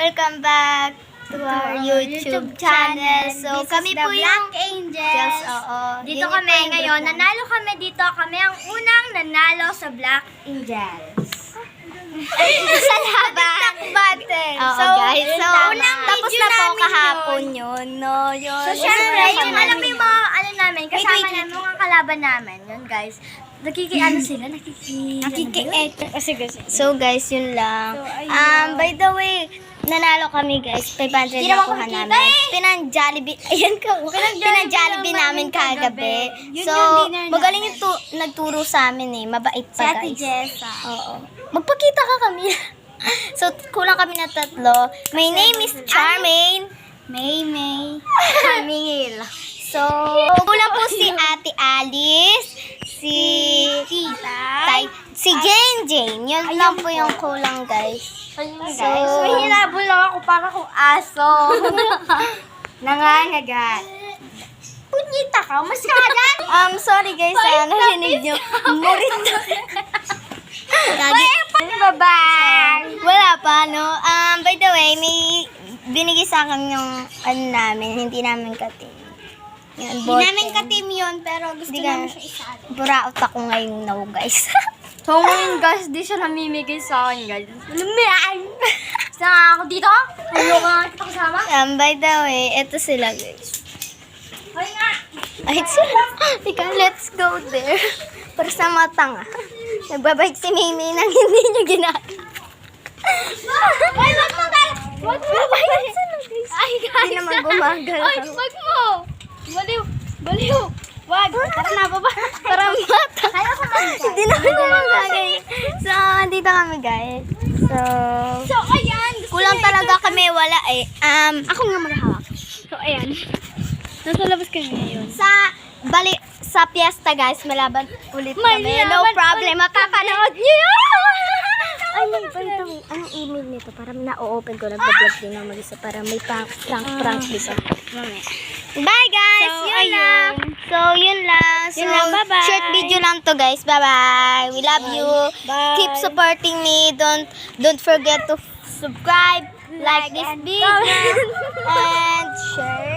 Welcome back to our YouTube channel. So, kami po yung Black Angels. oo. Dito Yun kami yung ngayon. group namin. Nanalo kami dito. Kami ang unang nanalo sa Black Angels. Sa laban. Battle. Oo, guys. So, unang tapos video na po namin kahapon yun. No, yun. So, syempre, Yun, yung alam mo yung mga ano namin, kasama wait. namin, mga kalaban namin. Yun, guys. Ano sila? Sige. So, guys, yun lang. So, ayun. By the way, nanalo kami, guys. 500 Hindi na naman kuha kumikita namin. eh. Pinang-Jollibee. Ayan ka. Pinang-Jollibee namin kagabi. Yun So, yung dinner magaling namin. yung nagturo sa amin eh. Mabait Si pa, Ate guys. Jessa. Oo. Magpakita ka kami. So, kulang kami na 3. My name is Charmaine. May. Camille. So, kulang po si Ate Alice, si Tita. si Jane. Yun lang po yung kulang, guys. Ayun, guys. May hinabol lang ako para kung aso. Nangangagat. Punyita ka, mas kagat. Sorry guys, narinig nyo. Morita. Lagi. Bye-bye. Wala pa, no? By the way, may binigay sa akin yung namin, hindi namin katim. Yan, Hindi namin ka-team yun, pero gusto Hindi ka- namin siya isali. Buraot ako ngayon now, guys. So ngayon guys, di siya namimigay sa akin guys. Lumiyan! Saan ako dito? Ayaw nga kita kasama? By the way, eto sila, guys. Hoy nga! Ay, sila. Ika, let's go there. Para sa matang, Nagbabait si Mimi nang hindi niya ginagawa. Ay, wag mo guys! Wag mo! Babayad sila, guys. Ay guys! Hindi naman gumagalaw. Ay, wag mo! Baliw! Wag! Tara na, baba! Para mata. Kaya ko man. Hindi naman gumagay. So, dito kami, guys. So, Ayan! kulang talaga kami. Wala eh. Ako nga maghahawak. So, ayan. Nasa labas kami ngayon. Sa piyesta, guys, malaban ulit May kami. No laban problem. Mapapanood niyo yan! Ay, may bantang. Anong email nito? Para na-open ko. Nag-vlog din ako mag-isa para may prank dito. Bye, guys! So, yun ayun. lang. So, yun lang. So, Yun lang. Bye-bye. short video lang to, guys. Bye-bye. We love you. Bye. Keep supporting me. Don't forget to subscribe, like this and video, and share.